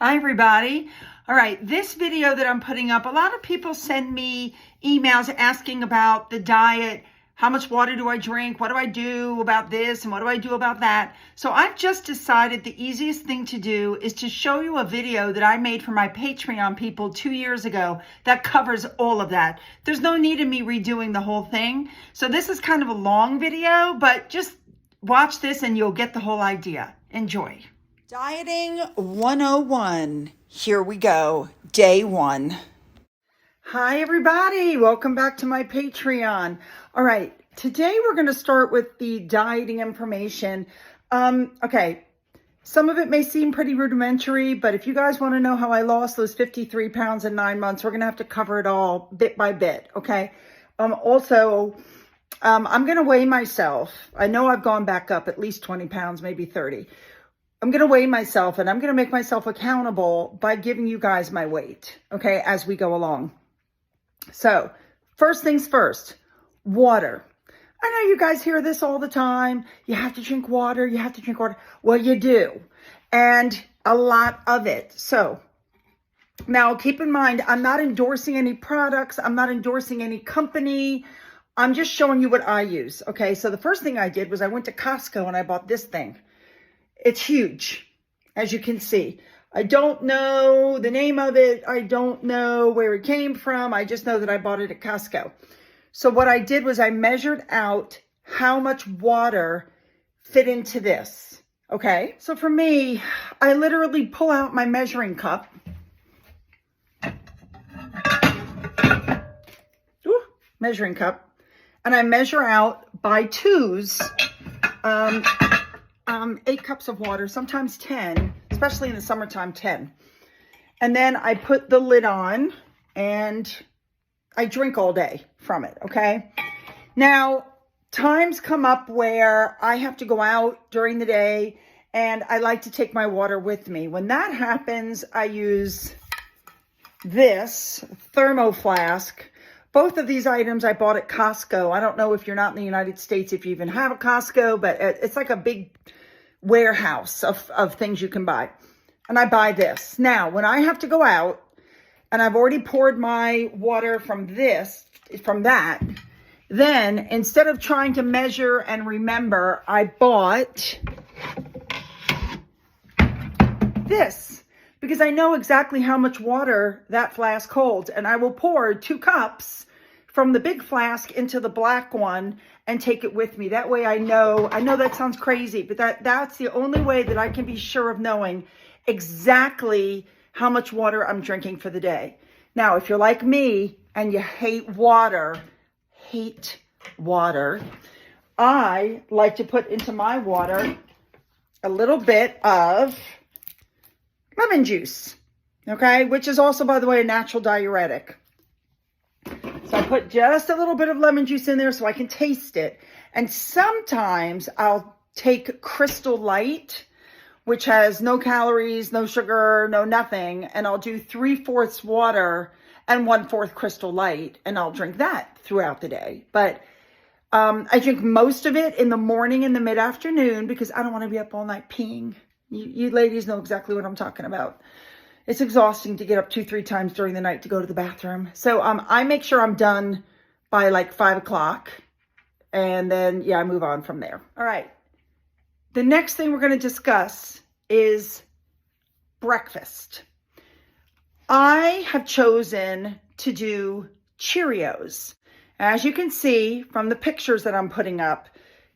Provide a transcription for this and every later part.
Hi, everybody. All right, this video that I'm putting up, a lot of people send me emails asking about the diet. How much water do I drink? What do I do about this? And what do I do about that? So I've just decided the easiest thing to do is to show you a video that I made for my Patreon people 2 years ago that covers all of that. There's no need in me redoing the whole thing. So this is kind of a long video, but just watch this and you'll get the whole idea. Enjoy. Dieting 101. Here we go. Day 1. Hi, everybody. Welcome back to my Patreon. All right. Today, we're going to start with the dieting information. Okay. Some of it may seem pretty rudimentary, but if you guys want to know how I lost those 53 pounds in 9 months, we're going to have to cover it all bit by bit. Okay. I'm going to weigh myself. I know I've gone back up at least 20 pounds, maybe 30. I'm going to weigh myself and I'm going to make myself accountable by giving you guys my weight, okay, as we go along. So, first things first, water. I know you guys hear this all the time. You have to drink water. You have to drink water. Well, you do. And a lot of it. So, now keep in mind, I'm not endorsing any products. I'm not endorsing any company. I'm just showing you what I use, okay? So, the first thing I did was I went to Costco and I bought this thing. It's huge, as you can see. I don't know the name of it. I don't know where it came from. I just know that I bought it at Costco. So what I did was I measured out how much water fit into this, okay? So for me, I literally pull out my measuring cup. Measuring cup. And I measure out by twos, 8 cups of water, sometimes 10, especially in the summertime, 10. And then I put the lid on and I drink all day from it, okay? Now, times come up where I have to go out during the day and I like to take my water with me. When that happens, I use this thermo flask. Both of these items I bought at Costco. I don't know if you're not in the United States, if you even have a Costco, but it's like a big warehouse of things you can buy. And I buy this. Now, when I have to go out and I've already poured my water from that, then instead of trying to measure and remember, I bought this because I know exactly how much water that flask holds. And I will pour 2 cups from the big flask into the black one and take it with me. That way I know that sounds crazy, but that's the only way that I can be sure of knowing exactly how much water I'm drinking for the day. Now, if you're like me and you hate water, I like to put into my water a little bit of lemon juice, okay? Which is also, by the way, a natural diuretic. So I put just a little bit of lemon juice in there so I can taste it. And sometimes I'll take Crystal Light, which has no calories, no sugar, no nothing. And I'll do 3/4 water and 1/4 Crystal Light. And I'll drink that throughout the day. But I drink most of it in the morning and the mid-afternoon because I don't want to be up all night peeing. You ladies know exactly what I'm talking about. It's exhausting to get up 2-3 times during the night to go to the bathroom. So I make sure I'm done by like 5 o'clock. And then, yeah, I move on from there. All right. The next thing we're going to discuss is breakfast. I have chosen to do Cheerios. As you can see from the pictures that I'm putting up,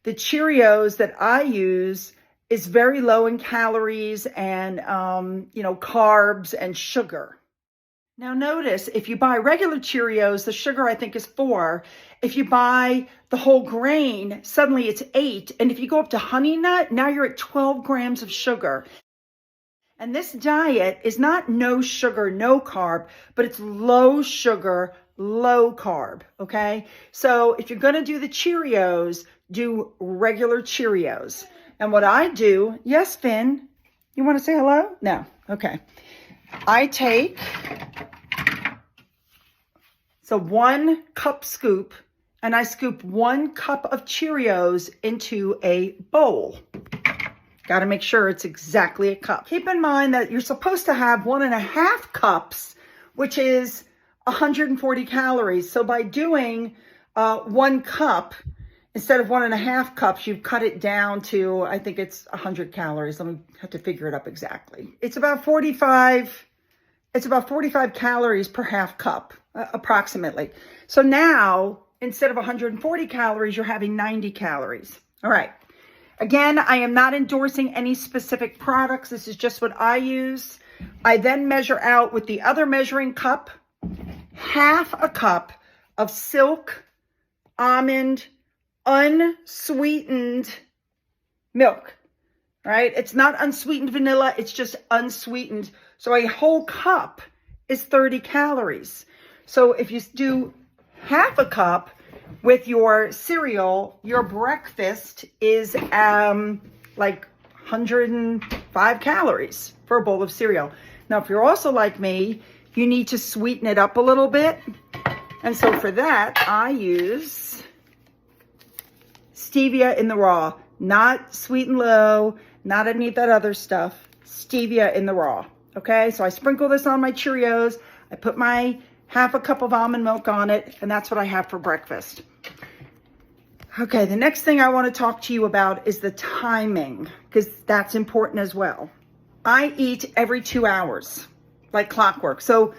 the Cheerios that I use is very low in calories and, carbs and sugar. Now notice, if you buy regular Cheerios, the sugar I think is 4. If you buy the whole grain, suddenly it's 8. And if you go up to Honey Nut, now you're at 12 grams of sugar. And this diet is not no sugar, no carb, but it's low sugar, low carb, okay? So if you're going to do the Cheerios, do regular Cheerios. And what I do, yes, Finn, you want to say hello? No. Okay. I take, 1 cup scoop, and I scoop 1 cup of Cheerios into a bowl. Got to make sure it's exactly a cup. Keep in mind that you're supposed to have 1.5 cups, which is 140 calories. So by doing 1 cup, instead of 1.5 cups, you've cut it down to, I think it's 100 calories. Let me have to figure it up exactly. It's about 45 calories per half cup, approximately. So now, instead of 140 calories, you're having 90 calories. All right. Again, I am not endorsing any specific products. This is just what I use. I then measure out with the other measuring cup, 1/2 cup of silk almond unsweetened milk. All right. It's not unsweetened vanilla. It's just unsweetened. So a whole cup is 30 calories. So if you do 1/2 cup with your cereal, your breakfast is like 105 calories for a bowl of cereal. Now, if you're also like me, you need to sweeten it up a little bit. And so for that, I use stevia in the raw, not sweet and low, not any of that other stuff, stevia in the raw. Okay, so I sprinkle this on my Cheerios. I put my 1/2 cup of almond milk on it, and that's what I have for breakfast. Okay, the next thing I want to talk to you about is the timing, because that's important as well. I eat every 2 hours, like clockwork. So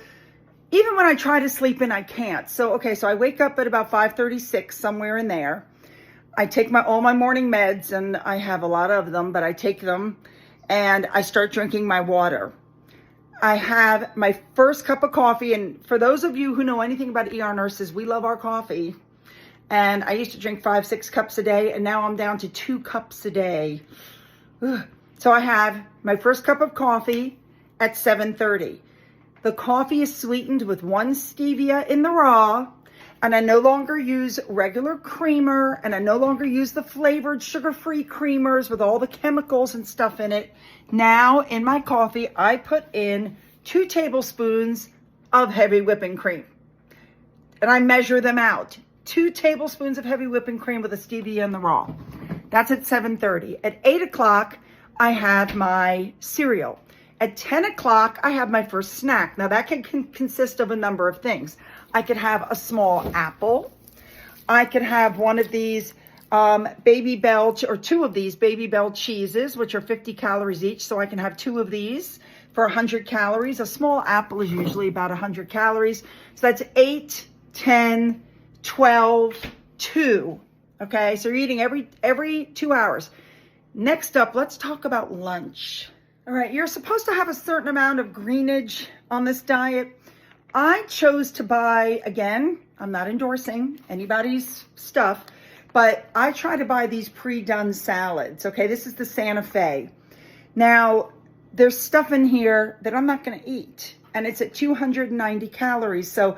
even when I try to sleep in, I can't. So, okay, so I wake up at about 5:36, somewhere in there. I take all my morning meds, and I have a lot of them, but I take them, and I start drinking my water. I have my first cup of coffee, and for those of you who know anything about ER nurses, we love our coffee. And I used to drink 5-6 cups a day, and now I'm down to 2 cups a day. Ugh. So I have my first cup of coffee at 7:30. The coffee is sweetened with 1 stevia in the raw, and I no longer use regular creamer, and I no longer use the flavored sugar-free creamers with all the chemicals and stuff in it. Now in my coffee, I put in 2 tablespoons of heavy whipping cream, and I measure them out. 2 tablespoons of heavy whipping cream with a stevia in the raw. That's at 7:30. At 8 o'clock, I have my cereal. At 10 o'clock, I have my first snack. Now that can consist of a number of things. I could have a small apple. I could have one of these Baby Bell, or 2 of these Baby Bell cheeses, which are 50 calories each. So I can have 2 of these for 100 calories. A small apple is usually about 100 calories. So that's 8, 10, 12, 2. Okay, so you're eating every 2 hours. Next up, let's talk about lunch. All right, you're supposed to have a certain amount of greenage on this diet. I chose to buy, again, I'm not endorsing anybody's stuff, but I try to buy these pre-done salads. Okay, this is the Santa Fe. Now, there's stuff in here that I'm not going to eat, and it's at 290 calories. So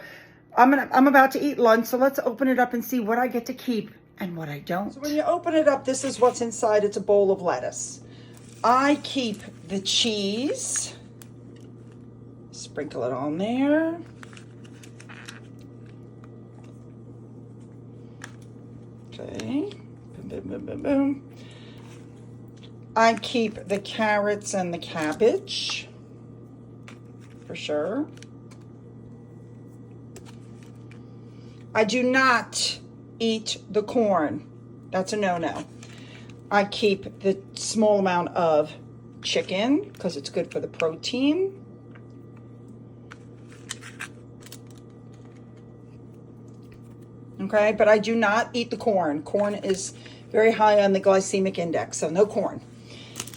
I'm about to eat lunch, so let's open it up and see what I get to keep and what I don't. So when you open it up, this is what's inside. It's a bowl of lettuce. I keep the cheese. Sprinkle it on there. Okay. Boom, boom, boom, boom, boom. I keep the carrots and the cabbage, for sure. I do not eat the corn. That's a no-no. I keep the small amount of chicken because it's good for the protein. Okay, but I do not eat the corn. Corn is very high on the glycemic index, so no corn.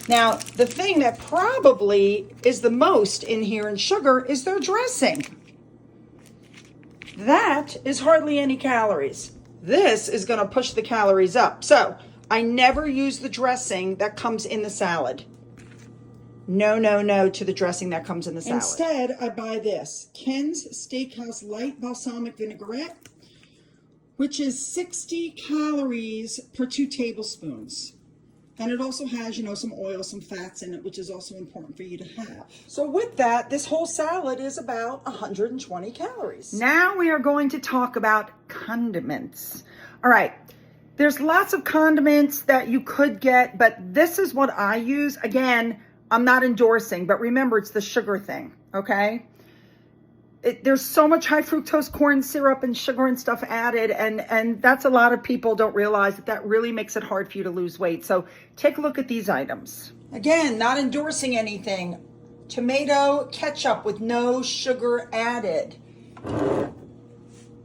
Now, the thing that probably is the most in here in sugar is their dressing. That is hardly any calories. This is going to push the calories up. So I never use the dressing that comes in the salad. No, no, no to the dressing that comes in the salad. Instead, I buy this, Ken's Steakhouse Light Balsamic Vinaigrette, which is 60 calories per 2 tablespoons. And it also has, some oil, some fats in it, which is also important for you to have. So with that, this whole salad is about 120 calories. Now we are going to talk about condiments. All right. There's lots of condiments that you could get, but this is what I use. Again, I'm not endorsing, but remember, it's the sugar thing, okay? There's so much high fructose corn syrup and sugar and stuff added, and that's a lot of people don't realize that really makes it hard for you to lose weight. So take a look at these items. Again, not endorsing anything. Tomato ketchup with no sugar added.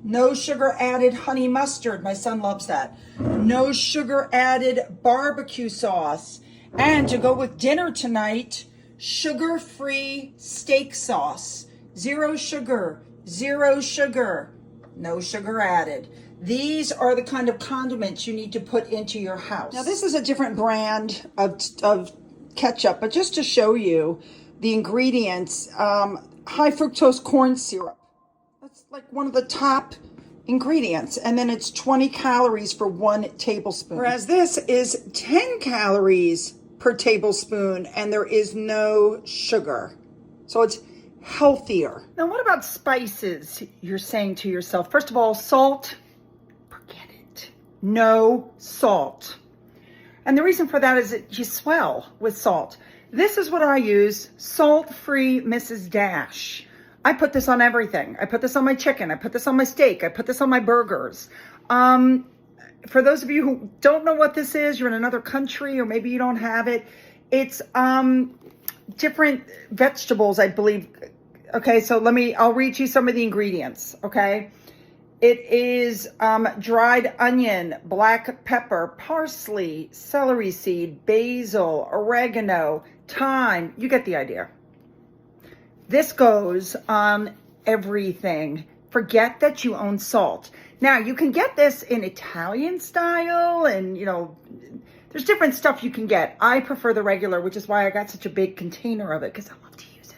No sugar added honey mustard. My son loves that. No sugar added barbecue sauce. And to go with dinner tonight, sugar-free steak sauce. Zero sugar, no sugar added. These are the kind of condiments you need to put into your house. Now this is a different brand of ketchup, but just to show you the ingredients, high fructose corn syrup. That's like one of the top ingredients. And then it's 20 calories for 1 tablespoon. Whereas this is 10 calories per tablespoon and there is no sugar. So it's healthier. Now, what about spices? You're saying to yourself, first of all, salt, forget it. No salt. And the reason for that is that you swell with salt. This is what I use, salt-free Mrs. Dash. I put this on everything. I put this on my chicken. I put this on my steak. I put this on my burgers. For those of you who don't know what this is, you're in another country or maybe you don't have it. It's different vegetables, I believe. Okay, so I'll read you some of the ingredients, okay? It is dried onion, black pepper, parsley, celery seed, basil, oregano, thyme. You get the idea. This goes on everything. Forget that you own salt. Now, you can get this in Italian style and, there's different stuff you can get. I prefer the regular, which is why I got such a big container of it because I love to use it.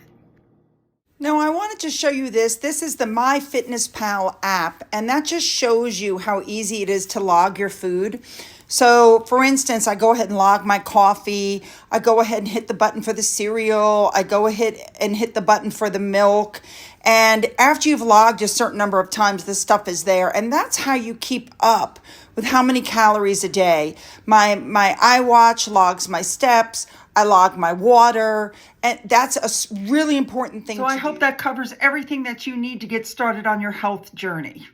Now, I wanted to show you this. This is the MyFitnessPal app, and that just shows you how easy it is to log your food. So, for instance, I go ahead and log my coffee. I go ahead and hit the button for the cereal. I go ahead and hit the button for the milk. And after you've logged a certain number of times, this stuff is there. And that's how you keep up with how many calories a day. My iWatch logs my steps. I log my water. And that's a really important thing to do. So I hope that covers everything that you need to get started on your health journey.